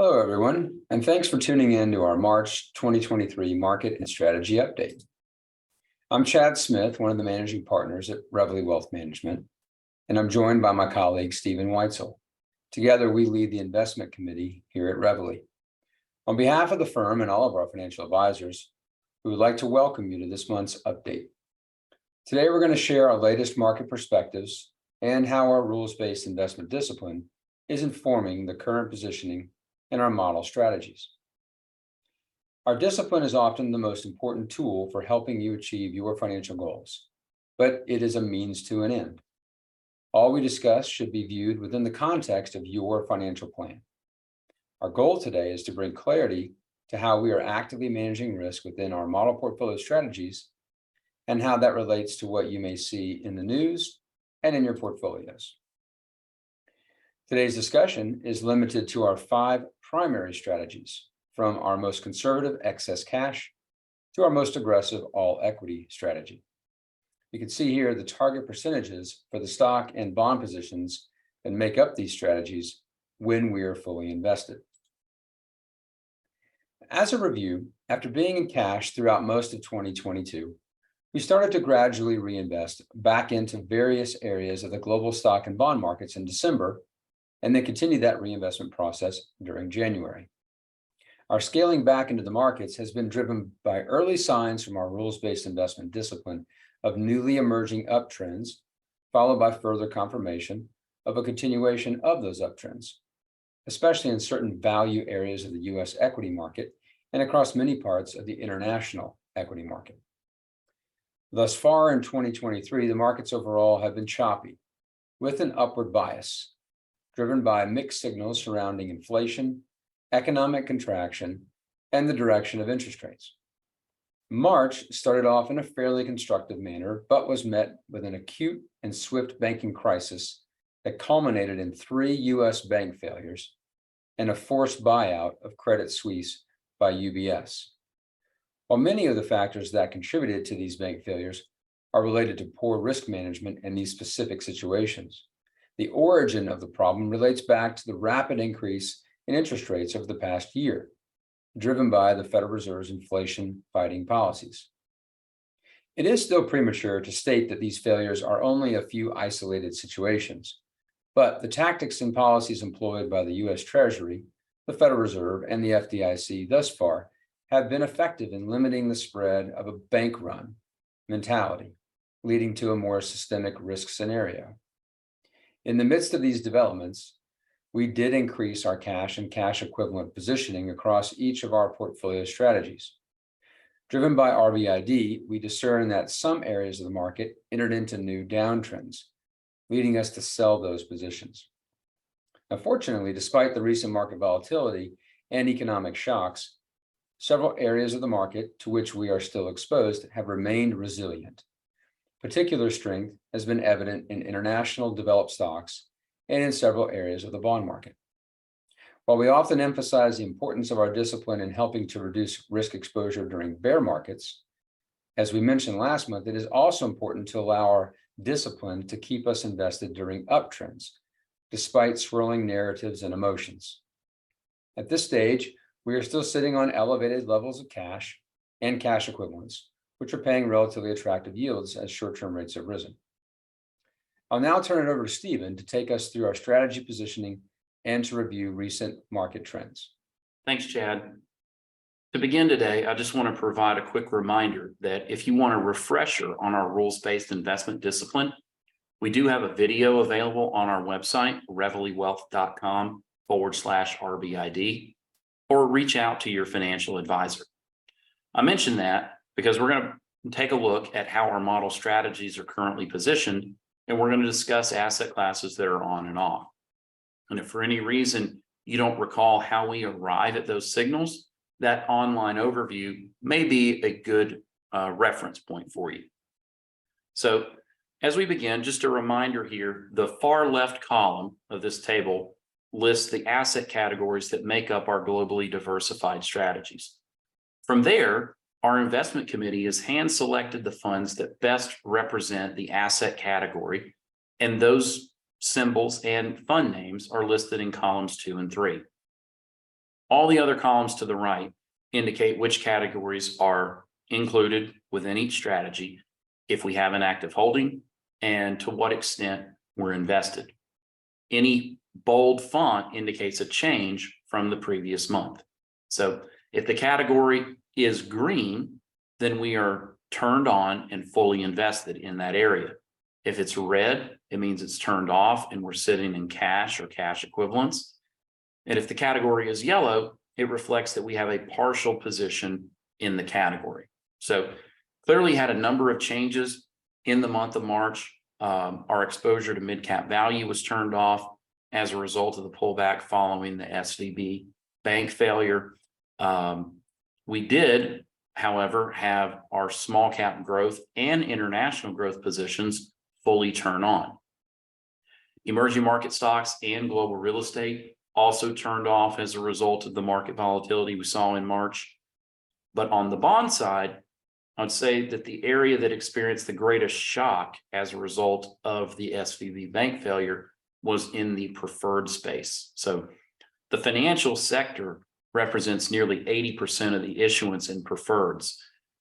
Hello, everyone, and thanks for tuning in to our March 2023 Market and Strategy Update. I'm Chad Smith, one of the managing partners at Reveille Wealth Management, and I'm joined by my colleague, Stephen Weitzel. Together, we lead the investment committee here at Reveille. On behalf of the firm and all of our financial advisors, we would like to welcome you to this month's update. Today, we're going to share our latest market perspectives and how our rules-based investment discipline is informing the current positioning and our model strategies. Our discipline is often the most important tool for helping you achieve your financial goals, but it is a means to an end. All we discuss should be viewed within the context of your financial plan. Our goal today is to bring clarity to how we are actively managing risk within our model portfolio strategies and how that relates to what you may see in the news and in your portfolios. Today's discussion is limited to our 5 primary strategies, from our most conservative excess cash to our most aggressive all equity strategy. You can see here the target percentages for the stock and bond positions that make up these strategies when we are fully invested. As a review, after being in cash throughout most of 2022, we started to gradually reinvest back into various areas of the global stock and bond markets in December, and then continue that reinvestment process during January. Our scaling back into the markets has been driven by early signs from our rules-based investment discipline of newly emerging uptrends, followed by further confirmation of a continuation of those uptrends, especially in certain value areas of the US equity market and across many parts of the international equity market. Thus far in 2023, the markets overall have been choppy, with an upward bias, driven by mixed signals surrounding inflation, economic contraction, and the direction of interest rates. March started off in a fairly constructive manner, but was met with an acute and swift banking crisis that culminated in 3 US bank failures and a forced buyout of Credit Suisse by UBS. While many of the factors that contributed to these bank failures are related to poor risk management in these specific situations, the origin of the problem relates back to the rapid increase in interest rates over the past year, driven by the Federal Reserve's inflation-fighting policies. It is still premature to state that these failures are only a few isolated situations, but the tactics and policies employed by the US Treasury, the Federal Reserve, and the FDIC thus far have been effective in limiting the spread of a bank run mentality, leading to a more systemic risk scenario. In the midst of these developments, we did increase our cash and cash equivalent positioning across each of our portfolio strategies. Driven by RBID, we discern that some areas of the market entered into new downtrends, leading us to sell those positions. Unfortunately, despite the recent market volatility and economic shocks, several areas of the market to which we are still exposed have remained resilient. Particular strength has been evident in international developed stocks and in several areas of the bond market. While we often emphasize the importance of our discipline in helping to reduce risk exposure during bear markets, as we mentioned last month, it is also important to allow our discipline to keep us invested during uptrends, despite swirling narratives and emotions. At this stage, we are still sitting on elevated levels of cash and cash equivalents, which are paying relatively attractive yields as short-term rates have risen. I'll now turn it over to Stephen to take us through our strategy positioning and to review recent market trends. Thanks, Chad. To begin today, I just want to provide a quick reminder that if you want a refresher on our rules-based investment discipline, we do have a video available on our website, reveillewealth.com/RBID, or reach out to your financial advisor. I mention that because we're going to take a look at how our model strategies are currently positioned, and we're going to discuss asset classes that are on and off. And if for any reason you don't recall how we arrive at those signals, that online overview may be a good reference point for you. So as we begin, just a reminder here, the far left column of this table lists the asset categories that make up our globally diversified strategies. From there, our investment committee has hand-selected the funds that best represent the asset category, and those symbols and fund names are listed in columns 2 and 3. All the other columns to the right indicate which categories are included within each strategy, if we have an active holding, and to what extent we're invested. Any bold font indicates a change from the previous month. So if the category is green, then we are turned on and fully invested in that area. If it's red, it means it's turned off and we're sitting in cash or cash equivalents. And if the category is yellow, it reflects that we have a partial position in the category. So clearly had a number of changes in the month of March. Our exposure to mid-cap value was turned off as a result of the pullback following the SVB bank failure. We did, however, have our small cap growth and international growth positions fully turn on. Emerging market stocks and global real estate also turned off as a result of the market volatility we saw in March. But on the bond side, I'd say that the area that experienced the greatest shock as a result of the SVB bank failure was in the preferred space. So the financial sector represents nearly 80% of the issuance in preferreds.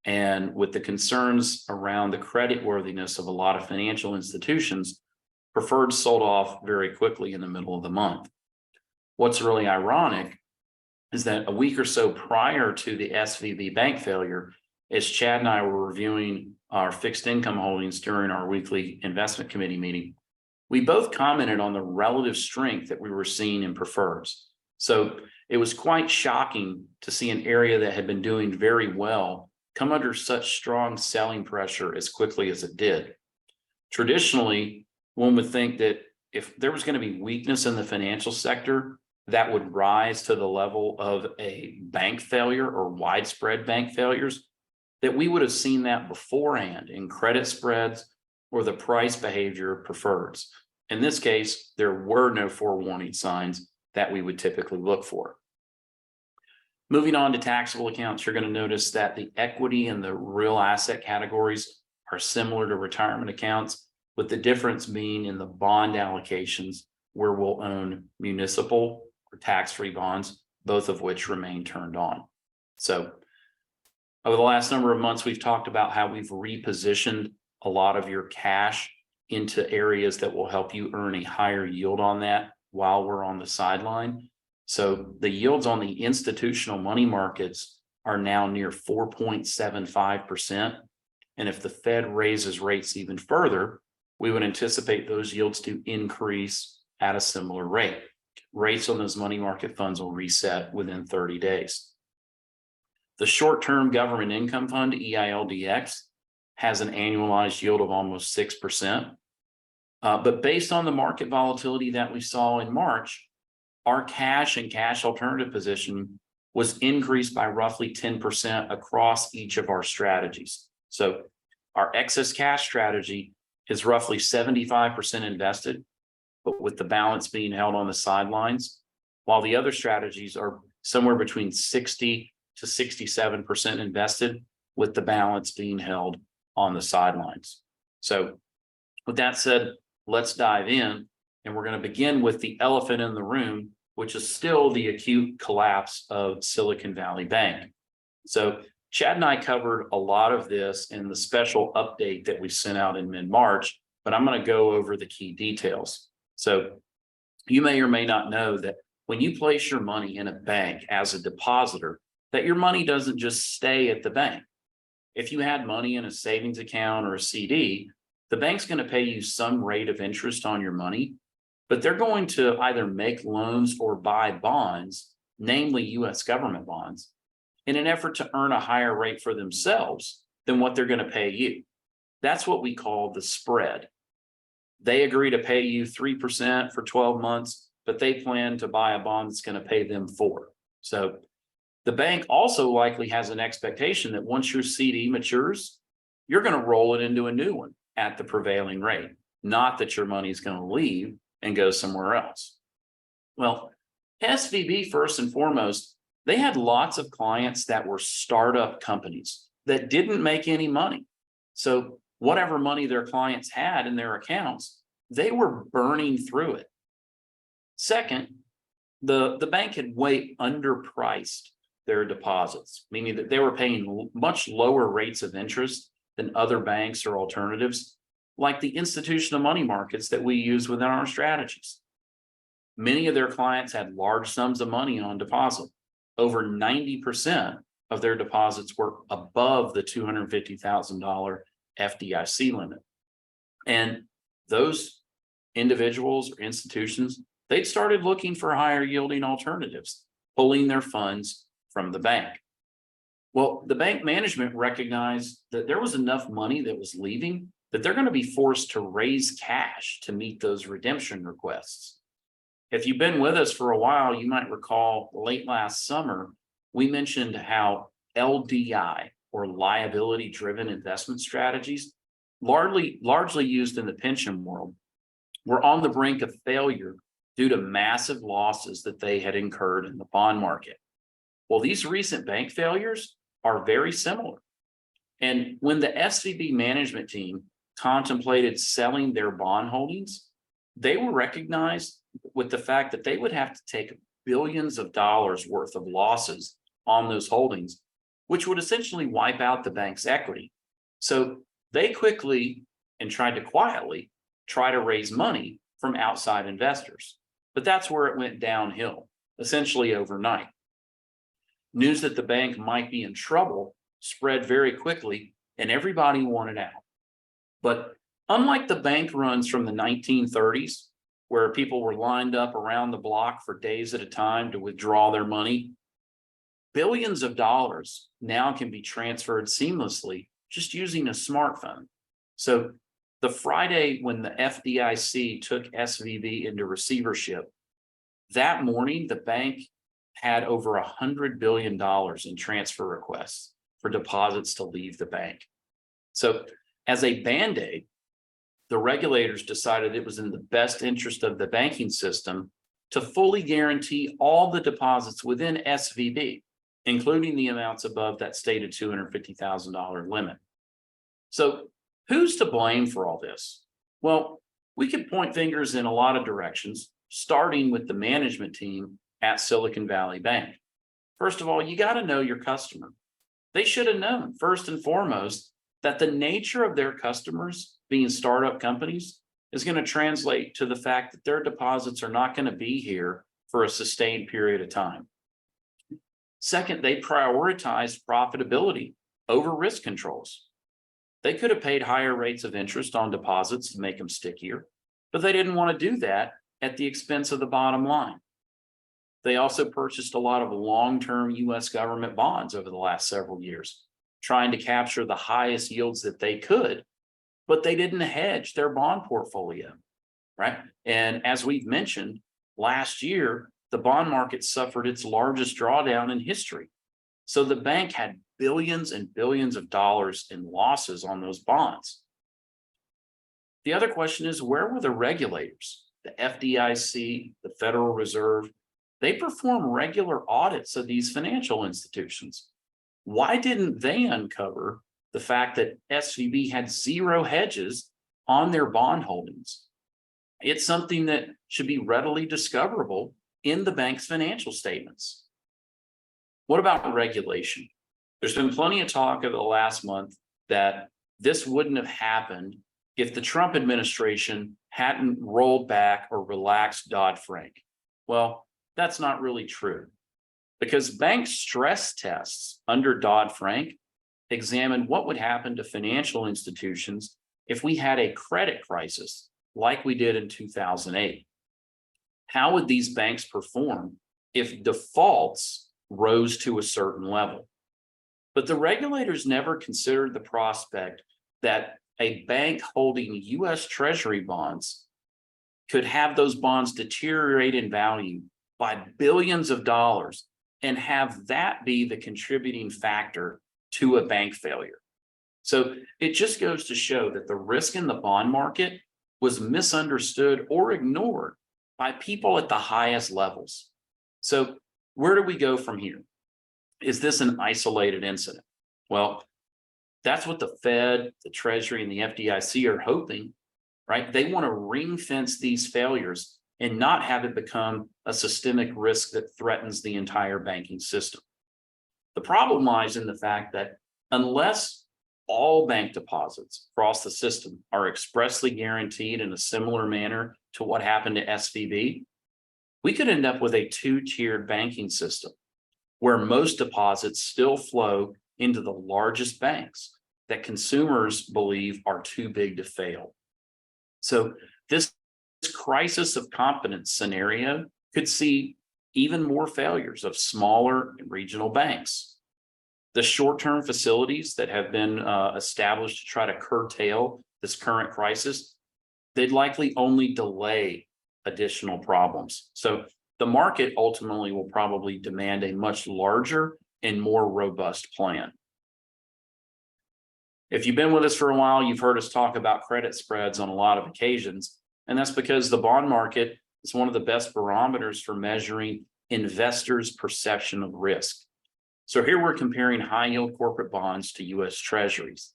And with the concerns around the creditworthiness of a lot of financial institutions, preferreds sold off very quickly in the middle of the month. What's really ironic is that a week or so prior to the SVB bank failure, as Chad and I were reviewing our fixed income holdings during our weekly investment committee meeting, we both commented on the relative strength that we were seeing in preferreds. So it was quite shocking to see an area that had been doing very well come under such strong selling pressure as quickly as it did. Traditionally, one would think that if there was going to be weakness in the financial sector, that would rise to the level of a bank failure or widespread bank failures, that we would have seen that beforehand in credit spreads or the price behavior of preferreds. In this case, there were no forewarning signs that we would typically look for. Moving on to taxable accounts, you're going to notice that the equity and the real asset categories are similar to retirement accounts, with the difference being in the bond allocations, where we'll own municipal or tax-free bonds, both of which remain turned on. So over the last number of months, we've talked about how we've repositioned a lot of your cash into areas that will help you earn a higher yield on that while we're on the sideline. So the yields on the institutional money markets are now near 4.75%. And if the Fed raises rates even further, we would anticipate those yields to increase at a similar rate. Rates on those money market funds will reset within 30 days. The short-term government income fund, EILDX, has an annualized yield of almost 6%. But based on the market volatility that we saw in March, our cash and cash alternative position was increased by roughly 10% across each of our strategies. So our excess cash strategy is roughly 75% invested, but with the balance being held on the sidelines, while the other strategies are somewhere between 60 to 67% invested, with the balance being held on the sidelines. So with that said, let's dive in, and we're going to begin with the elephant in the room, which is still the acute collapse of Silicon Valley Bank. So Chad and I covered a lot of this in the special update that we sent out in mid-March, but I'm going to go over the key details. So you may or may not know that when you place your money in a bank as a depositor, that your money doesn't just stay at the bank. If you had money in a savings account or a CD, the bank's going to pay you some rate of interest on your money, but they're going to either make loans or buy bonds, namely US government bonds, in an effort to earn a higher rate for themselves than what they're going to pay you. That's what we call the spread. They agree to pay you 3% for 12 months, but they plan to buy a bond that's going to pay them 4%. So the bank also likely has an expectation that once your CD matures, you're going to roll it into a new one at the prevailing rate, not that your money is going to leave and go somewhere else. Well, SVB, first and foremost, they had lots of clients that were startup companies that didn't make any money. So whatever money their clients had in their accounts, they were burning through it. Second, the bank had way underpriced their deposits, meaning that they were paying much lower rates of interest than other banks or alternatives, like the institutional money markets that we use within our strategies. Many of their clients had large sums of money on deposit. Over 90% of their deposits were above the $250,000 FDIC limit. And those individuals or institutions, they'd started looking for higher yielding alternatives, pulling their funds from the bank. Well, the bank management recognized that there was enough money that was leaving that they're going to be forced to raise cash to meet those redemption requests. If you've been with us for a while, you might recall late last summer, we mentioned how LDI, or liability driven investment strategies, largely used in the pension world, were on the brink of failure due to massive losses that they had incurred in the bond market. Well, these recent bank failures are very similar. And when the SVB management team contemplated selling their bond holdings, they were recognized with the fact that they would have to take billions of dollars worth of losses on those holdings, which would essentially wipe out the bank's equity. So they quickly and tried to quietly try to raise money from outside investors. But that's where it went downhill, essentially overnight. News that the bank might be in trouble spread very quickly, and everybody wanted out. But unlike the bank runs from the 1930s, where people were lined up around the block for days at a time to withdraw their money, billions of dollars now can be transferred seamlessly just using a smartphone. So the Friday when the FDIC took SVB into receivership, that morning, the bank had over $100 billion in transfer requests for deposits to leave the bank. So as a Band-Aid, the regulators decided it was in the best interest of the banking system to fully guarantee all the deposits within SVB, including the amounts above that stated $250,000 limit. So who's to blame for all this? Well, we could point fingers in a lot of directions, starting with the management team at Silicon Valley Bank. First of all, you got to know your customer. They should have known, first and foremost, that the nature of their customers being startup companies is going to translate to the fact that their deposits are not going to be here for a sustained period of time. Second, they prioritized profitability over risk controls. They could have paid higher rates of interest on deposits to make them stickier, but they didn't want to do that at the expense of the bottom line. They also purchased a lot of long-term US government bonds over the last several years, trying to capture the highest yields that they could, but they didn't hedge their bond portfolio, right? And as we've mentioned, last year, the bond market suffered its largest drawdown in history. So the bank had billions and billions of dollars in losses on those bonds. The other question is, where were the regulators? The FDIC, the Federal Reserve, they perform regular audits of these financial institutions. Why didn't they uncover the fact that SVB had zero hedges on their bond holdings? It's something that should be readily discoverable in the bank's financial statements. What about regulation? There's been plenty of talk over the last month that this wouldn't have happened if the Trump administration hadn't rolled back or relaxed Dodd-Frank. Well, that's not really true, because bank stress tests under Dodd-Frank examined what would happen to financial institutions if we had a credit crisis like we did in 2008. How would these banks perform if defaults rose to a certain level? But the regulators never considered the prospect that a bank holding US Treasury bonds could have those bonds deteriorate in value by billions of dollars and have that be the contributing factor to a bank failure. So it just goes to show that the risk in the bond market was misunderstood or ignored by people at the highest levels. So where do we go from here? Is this an isolated incident? Well, that's what the Fed, the Treasury, and the FDIC are hoping, right? They want to ring fence these failures and not have it become a systemic risk that threatens the entire banking system. The problem lies in the fact that unless all bank deposits across the system are expressly guaranteed in a similar manner to what happened to SVB, we could end up with a two-tiered banking system where most deposits still flow into the largest banks that consumers believe are too big to fail. So this crisis of confidence scenario could see even more failures of smaller and regional banks. The short-term facilities that have been established to try to curtail this current crisis, they'd likely only delay additional problems. So the market ultimately will probably demand a much larger and more robust plan. If you've been with us for a while, you've heard us talk about credit spreads on a lot of occasions, and that's because the bond market is one of the best barometers for measuring investors' perception of risk. So here we're comparing high yield corporate bonds to US Treasuries.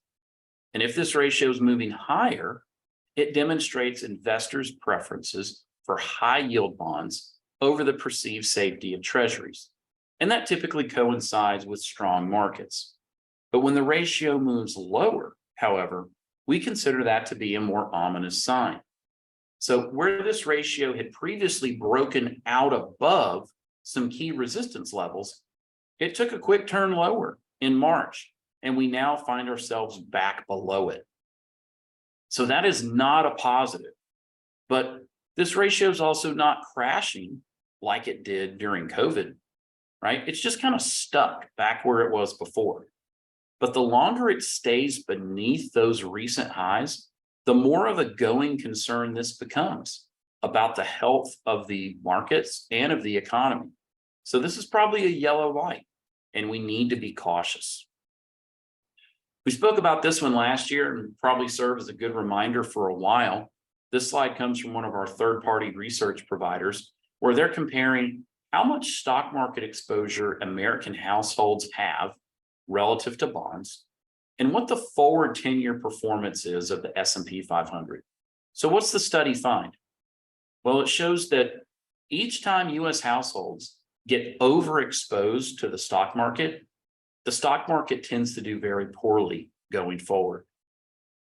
And if this ratio is moving higher, it demonstrates investors' preferences for high yield bonds over the perceived safety of Treasuries. And that typically coincides with strong markets. But when the ratio moves lower, however, we consider that to be a more ominous sign. So where this ratio had previously broken out above some key resistance levels, it took a quick turn lower in March, and we now find ourselves back below it. So that is not a positive, but this ratio is also not crashing like it did during COVID, right? It's just kind of stuck back where it was before. But the longer it stays beneath those recent highs, the more of a going concern this becomes about the health of the markets and of the economy. So this is probably a yellow light, and we need to be cautious. We spoke about this one last year and probably serve as a good reminder for a while. This slide comes from one of our third-party research providers, where they're comparing how much stock market exposure American households have relative to bonds and what the forward 10-year performance is of the S&P 500. So what's the study find? Well, it shows that each time US households get overexposed to the stock market tends to do very poorly going forward.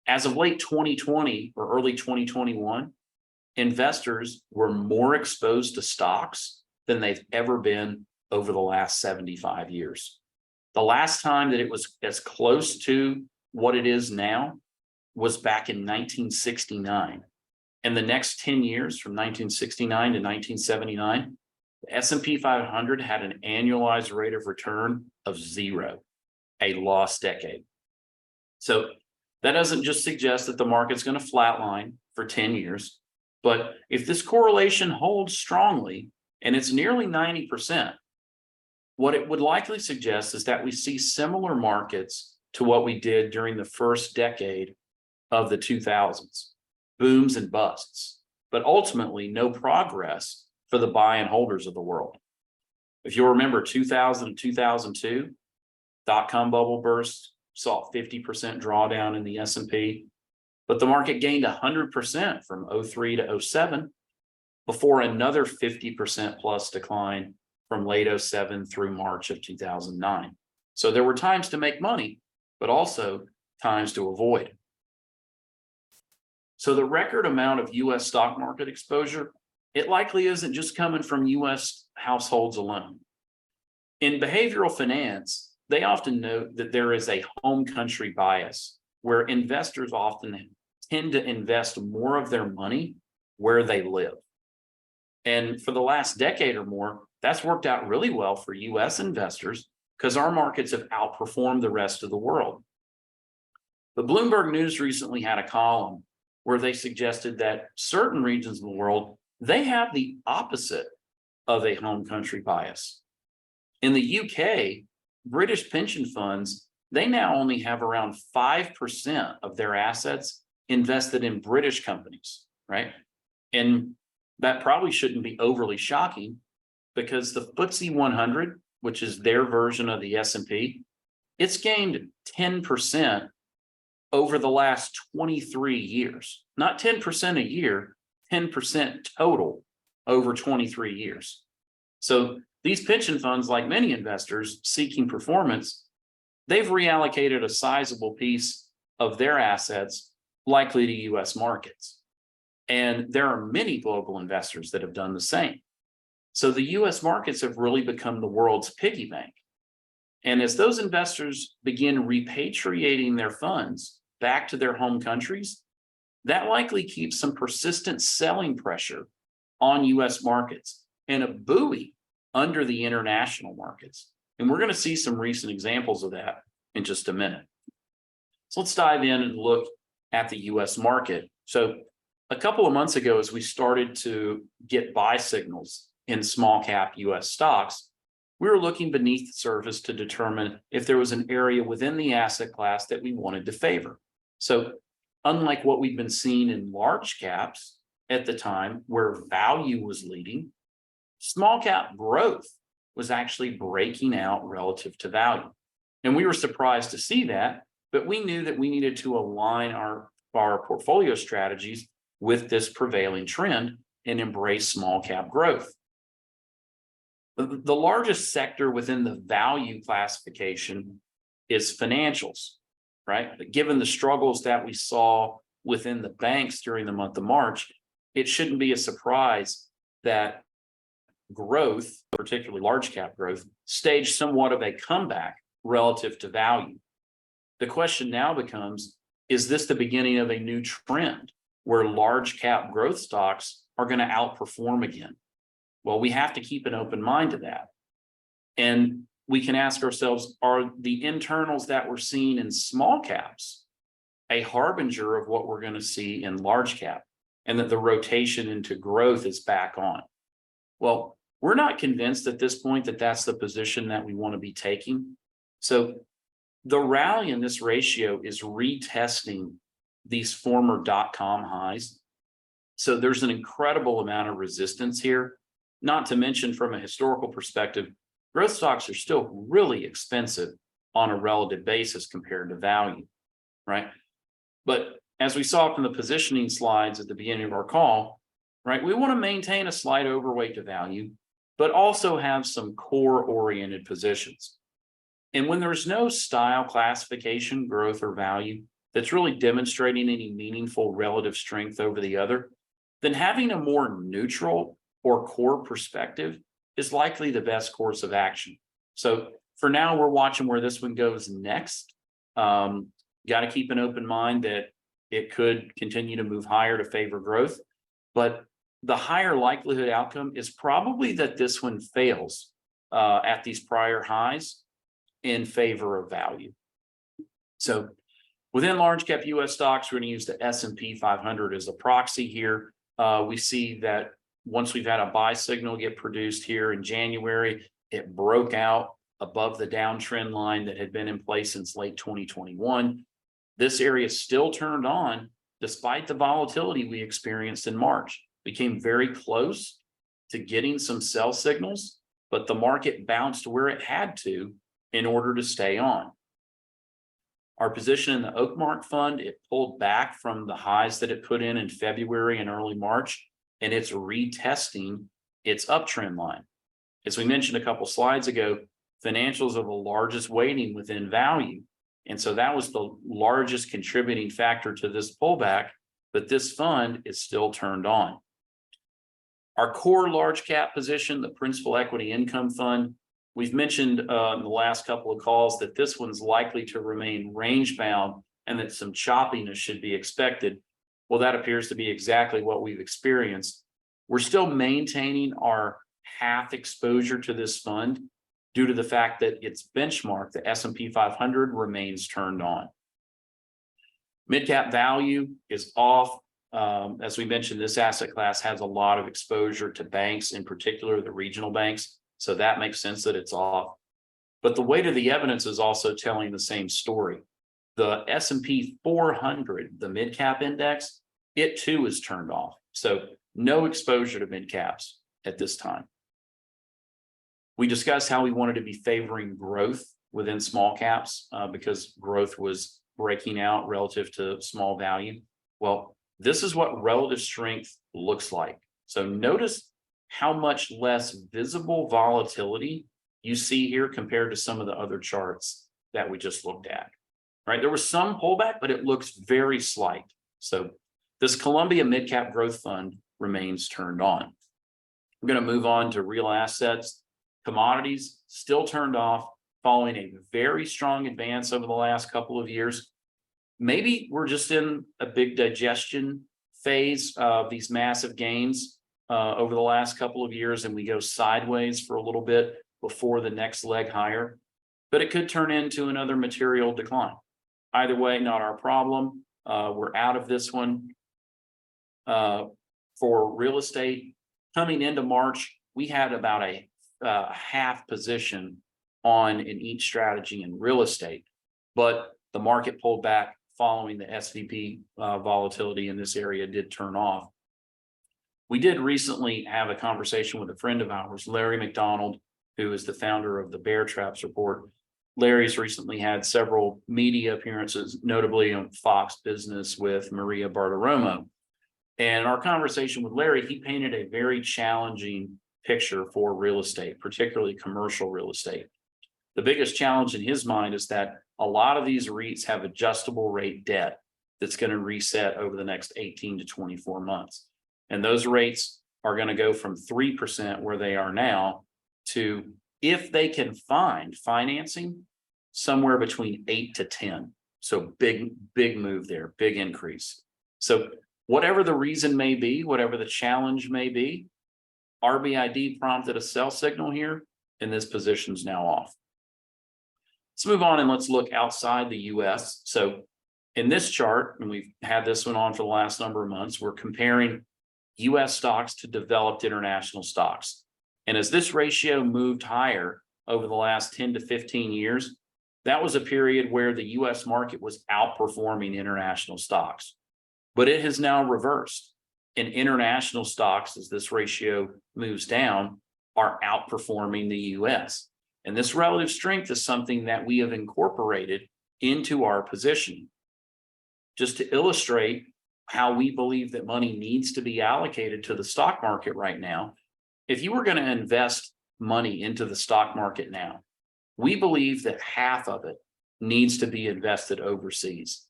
As of late 2020 or early 2021, investors were more exposed to stocks than they've ever been over the last 75 years. The last time that it was as close to what it is now was back in 1969. And the next 10 years, from 1969 to 1979, the S&P 500 had an annualized rate of return of 0, a lost decade. So that doesn't just suggest that the market's going to flatline for 10 years, but if this correlation holds strongly, and it's nearly 90%, what it would likely suggest is that we see similar markets to what we did during the first decade of the 2000s, booms and busts, but ultimately no progress for the buy and holders of the world. If you'll remember 2000 and 2002, dot-com bubble burst, saw 50% drawdown in the S&P, but the market gained 100% from 03 to 07 before another 50% plus decline from late 07 through March of 2009. So there were times to make money, but also times to avoid. So the record amount of US stock market exposure, it likely isn't just coming from US households alone. In behavioral finance, they often note that there is a home country bias where investors often tend to invest more of their money where they live. And for the last decade or more, that's worked out really well for US investors because our markets have outperformed the rest of the world. The Bloomberg News recently had a column where they suggested that certain regions of the world, they have the opposite of a home country bias. In the UK, British pension funds, they now only have around 5% of their assets invested in British companies, right? And that probably shouldn't be overly shocking because the FTSE 100, which is their version of the S&P, it's gained 10% over the last 23 years. Not 10% a year, 10% total over 23 years. So these pension funds, like many investors seeking performance, they've reallocated a sizable piece of their assets likely to US markets. And there are many global investors that have done the same. So the US markets have really become the world's piggy bank. And as those investors begin repatriating their funds back to their home countries, that likely keeps some persistent selling pressure on US markets and a buoy under the international markets. And we're going to see some recent examples of that in just a minute. So let's dive in and look at the US market. So a couple of months ago, as we started to get buy signals in small cap US stocks, we were looking beneath the surface to determine if there was an area within the asset class that we wanted to favor. So unlike what we've been seeing in large caps at the time, where value was leading, small cap growth was actually breaking out relative to value. And we were surprised to see that, but we knew that we needed to align our portfolio strategies with this prevailing trend and embrace small cap growth. The largest sector within the value classification is financials, right? But given the struggles that we saw within the banks during the month of March, it shouldn't be a surprise that growth, particularly large cap growth, staged somewhat of a comeback relative to value. The question now becomes, is this the beginning of a new trend where large cap growth stocks are going to outperform again? Well, we have to keep an open mind to that. And we can ask ourselves, are the internals that we're seeing in small caps a harbinger of what we're going to see in large cap, and that the rotation into growth is back on? Well, we're not convinced at this point that that's the position that we want to be taking. So the rally in this ratio is retesting these former dot-com highs. So there's an incredible amount of resistance here. Not to mention, from a historical perspective, growth stocks are still really expensive on a relative basis compared to value, right? But as we saw from the positioning slides at the beginning of our call, right, we want to maintain a slight overweight to value, but also have some core-oriented positions. And when there's no style classification, growth or value, that's really demonstrating any meaningful relative strength over the other, then having a more neutral or core perspective is likely the best course of action. So for now, we're watching where this one goes next. Got to keep an open mind that it could continue to move higher to favor growth, but the higher likelihood outcome is probably that this one fails at these prior highs in favor of value. So within large cap US stocks, we're going to use the S&P 500 as a proxy here. We see that once we've had a buy signal get produced here in January, it broke out above the downtrend line that had been in place since late 2021. This area still turned on despite the volatility we experienced in March. We came very close to getting some sell signals, but the market bounced where it had to in order to stay on. Our position in the Oakmark fund, it pulled back from the highs that it put in February and early March, and it's retesting its uptrend line. As we mentioned a couple slides ago, financials are the largest weighting within value. And so that was the largest contributing factor to this pullback, but this fund is still turned on. Our core large cap position, the Principal Equity Income Fund, we've mentioned in the last couple of calls that this one's likely to remain range bound and that some choppiness should be expected. Well, that appears to be exactly what we've experienced. We're still maintaining our half exposure to this fund due to the fact that its benchmark, the S&P 500, remains turned on. Mid-cap value is off. As we mentioned, this asset class has a lot of exposure to banks, in particular the regional banks. So that makes sense that it's off. But the weight of the evidence is also telling the same story. The S&P 400, the mid-cap index, it too is turned off. So no exposure to mid-caps at this time. We discussed how we wanted to be favoring growth within small caps because growth was breaking out relative to small value. Well, this is what relative strength looks like. So notice how much less visible volatility you see here compared to some of the other charts that we just looked at, right? There was some pullback, but it looks very slight. So this Columbia Midcap Growth Fund remains turned on. We're going to move on to real assets. Commodities still turned off following a very strong advance over the last couple of years. Maybe we're just in a big digestion phase of these massive gains over the last couple of years, and we go sideways for a little bit before the next leg higher, but it could turn into another material decline. Either way, not our problem. We're out of this one. For real estate, coming into March, we had about a half position on in each strategy in real estate, but the market pulled back following the SVB volatility in this area did turn off. We did recently have a conversation with a friend of ours, Larry McDonald, who is the founder of the Bear Traps Report. Larry's recently had several media appearances, notably on Fox Business with Maria Bartiromo. And in our conversation with Larry, he painted a very challenging picture for real estate, particularly commercial real estate. The biggest challenge in his mind is that a lot of these REITs have adjustable rate debt that's going to reset over the next 18 to 24 months. And those rates are going to go from 3% where they are now to, if they can find financing, somewhere between 8 to 10. So big move there, big increase. So whatever the reason may be, whatever the challenge may be, RBID prompted a sell signal here, and this position's now off. Let's move on and let's look outside the US. So in this chart, and we've had this one on for the last number of months, we're comparing US stocks to developed international stocks. And as this ratio moved higher over the last 10 to 15 years, that was a period where the US market was outperforming international stocks. But it has now reversed. And international stocks, as this ratio moves down, are outperforming the US. And this relative strength is something that we have incorporated into our positioning. Just to illustrate how we believe that money needs to be allocated to the stock market right now, if you were going to invest money into the stock market now, we believe that half of it needs to be invested overseas.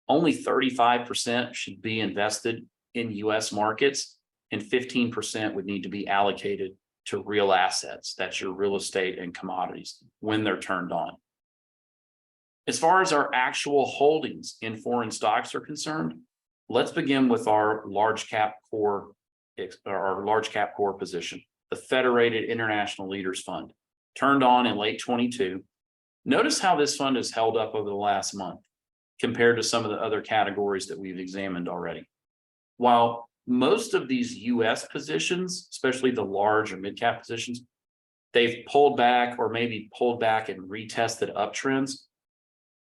Only 35% should be invested in US markets, and 15% would need to be allocated to real assets. That's your real estate and commodities when they're turned on. As far as our actual holdings in foreign stocks are concerned, let's begin with our large cap core position, the Federated International Leaders Fund, turned on in late 22. Notice how this fund has held up over the last month compared to some of the other categories that we've examined already. While most of these US positions, especially the large or mid-cap positions, they've pulled back or maybe pulled back and retested uptrends.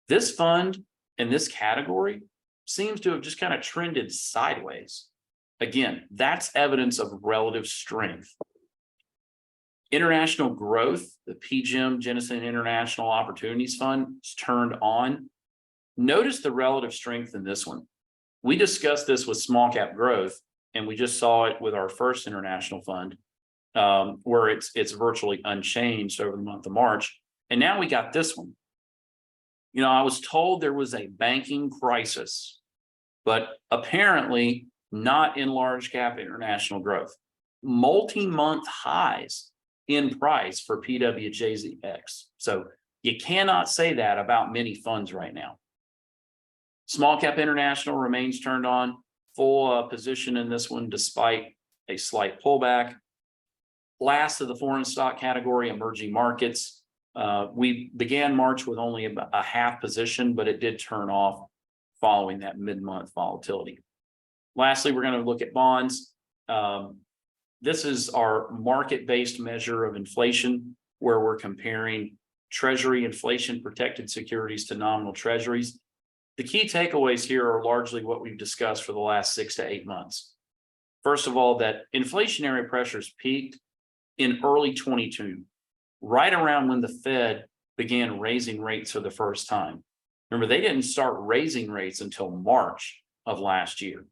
This fund and this category seems to have just kind of trended sideways. Again, that's evidence of relative strength. International growth, the PGIM Jennison International Opportunities Fund, is turned on. Notice the relative strength in this one. We discussed this with small cap growth, and we just saw it with our first international fund, where it's virtually unchanged over the month of March. And now we got this one. You know, I was told there was a banking crisis, but apparently not in large cap international growth. Multi-month highs in price for PWJZX. So you cannot say that about many funds right now. Small cap international remains turned on, full position in this one despite a slight pullback. Last of the foreign stock category, emerging markets. We began March with only about a half position, but it did turn off following that mid-month volatility. Lastly, we're going to look at bonds. This is our market-based measure of inflation, where we're comparing Treasury inflation protected securities to nominal treasuries. The key takeaways here are largely what we've discussed for the last 6 to 8 months. First of all, that inflationary pressures peaked in early 22, right around when the Fed began raising rates for the first time. Remember, they didn't start raising rates until March of last year.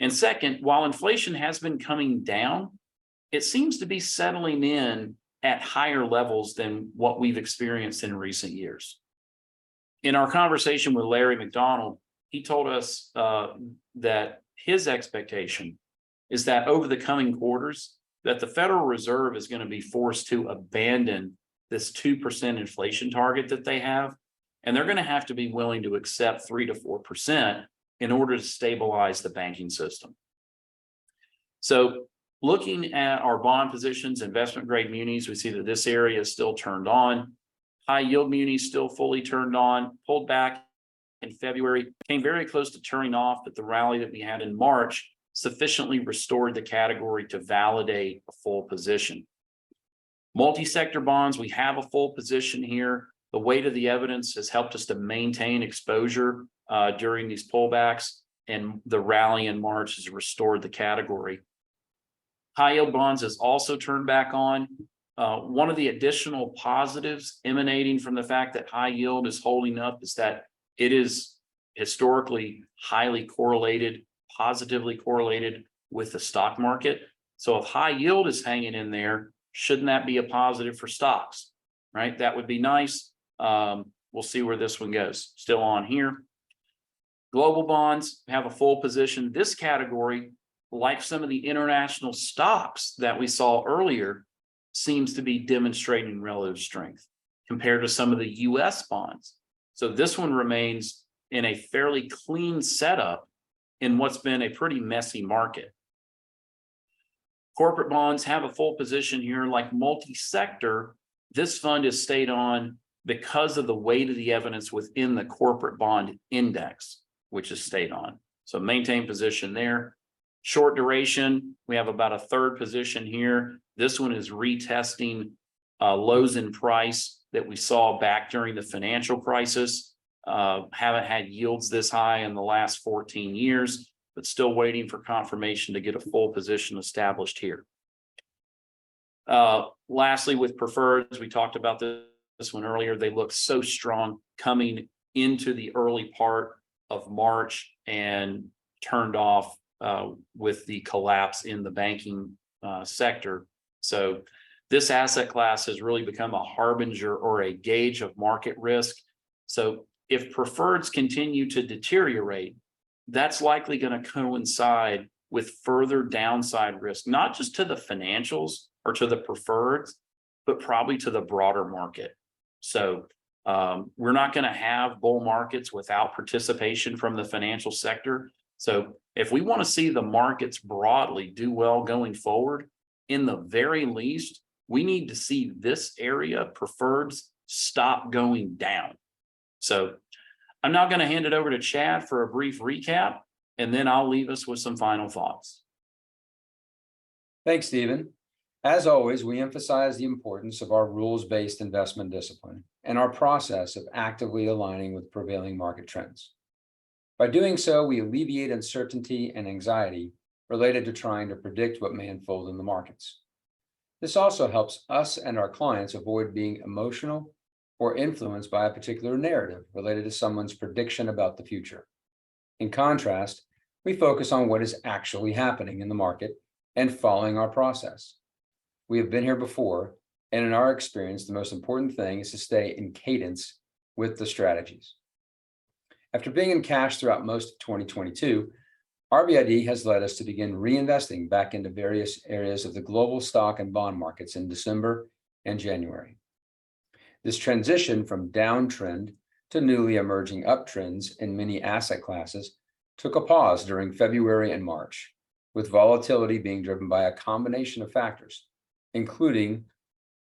And second, while inflation has been coming down, it seems to be settling in at higher levels than what we've experienced in recent years. In our conversation with Larry McDonald, he told us that his expectation is that over the coming quarters, that the Federal Reserve is going to be forced to abandon this 2% inflation target that they have. And they're going to have to be willing to accept 3 to 4% in order to stabilize the banking system. So looking at our bond positions, investment grade munis, we see that this area is still turned on. High yield munis still fully turned on, pulled back in February, came very close to turning off, but the rally that we had in March sufficiently restored the category to validate a full position. Multi-sector bonds, we have a full position here. The weight of the evidence has helped us to maintain exposure during these pullbacks, and the rally in March has restored the category. High yield bonds has also turned back on. One of the additional positives emanating from the fact that high yield is holding up is that it is historically highly correlated, positively correlated with the stock market. So if high yield is hanging in there, shouldn't that be a positive for stocks, right? That would be nice. We'll see where this one goes. Still on here. Global bonds have a full position. This category, like some of the international stocks that we saw earlier, seems to be demonstrating relative strength compared to some of the US bonds. So this one remains in a fairly clean setup in what's been a pretty messy market. Corporate bonds have a full position here. Like multi-sector, this fund has stayed on because of the weight of the evidence within the corporate bond index, which has stayed on. So maintain position there. Short duration, we have about a third position here. This one is retesting lows in price that we saw back during the financial crisis. Haven't had yields this high in the last 14 years, but still waiting for confirmation to get a full position established here. Lastly, with preferreds, we talked about this one earlier. They look so strong coming into the early part of March and turned off with the collapse in the banking sector. So this asset class has really become a harbinger or a gauge of market risk. So if preferreds continue to deteriorate, that's likely going to coincide with further downside risk, not just to the financials or to the preferreds, but probably to the broader market. So we're not going to have bull markets without participation from the financial sector. So if we want to see the markets broadly do well going forward, in the very least, we need to see this area, preferreds, stop going down. So I'm now going to hand it over to Chad for a brief recap, and then I'll leave us with some final thoughts. Thanks, Stephen. As always, we emphasize the importance of our rules-based investment discipline and our process of actively aligning with prevailing market trends. By doing so, we alleviate uncertainty and anxiety related to trying to predict what may unfold in the markets. This also helps us and our clients avoid being emotional or influenced by a particular narrative related to someone's prediction about the future. In contrast, we focus on what is actually happening in the market and following our process. We have been here before, and in our experience, the most important thing is to stay in cadence with the strategies. After being in cash throughout most of 2022, RBID has led us to begin reinvesting back into various areas of the global stock and bond markets in December and January. This transition from downtrend to newly emerging uptrends in many asset classes took a pause during February and March, with volatility being driven by a combination of factors, including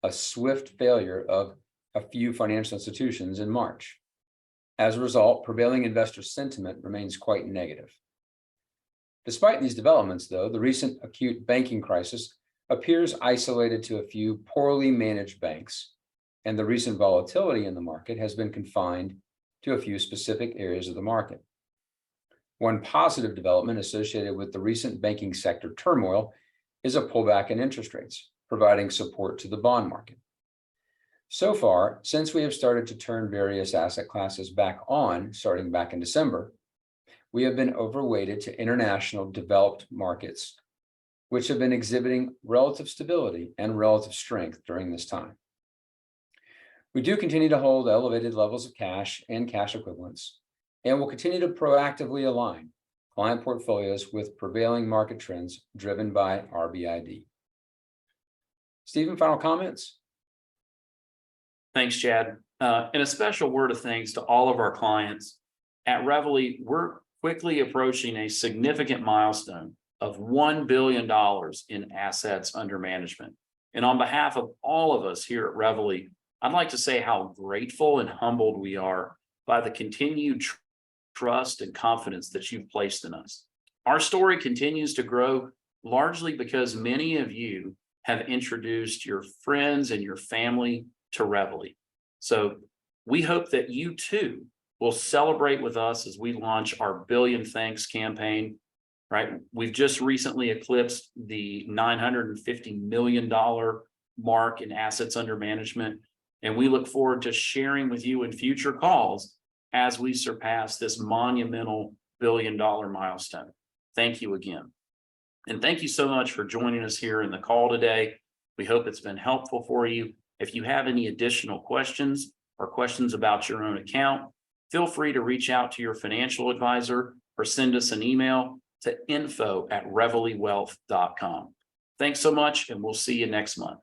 a swift failure of a few financial institutions in March. As a result, prevailing investor sentiment remains quite negative. Despite these developments, though, the recent acute banking crisis appears isolated to a few poorly managed banks, and the recent volatility in the market has been confined to a few specific areas of the market. One positive development associated with the recent banking sector turmoil is a pullback in interest rates, providing support to the bond market. So far, since we have started to turn various asset classes back on, starting back in December, we have been overweighted to international developed markets, which have been exhibiting relative stability and relative strength during this time. We do continue to hold elevated levels of cash and cash equivalents, and will continue to proactively align client portfolios with prevailing market trends driven by RBID. Stephen, final comments? Thanks, Chad. And a special word of thanks to all of our clients. At Reveille, we're quickly approaching a significant milestone of $1 billion in assets under management. And on behalf of all of us here at Reveille, I'd like to say how grateful and humbled we are by the continued trust and confidence that you've placed in us. Our story continues to grow largely because many of you have introduced your friends and your family to Reveille. So we hope that you too will celebrate with us as we launch our Billion Thanks campaign, right? We've just recently eclipsed the $950 million mark in assets under management. And we look forward to sharing with you in future calls as we surpass this monumental $1 billion milestone. Thank you again. And thank you so much for joining us here in the call today. We hope it's been helpful for you. If you have any additional questions or questions about your own account, feel free to reach out to your financial advisor or send us an email to info@reveillewealth.com. Thanks so much, and we'll see you next month.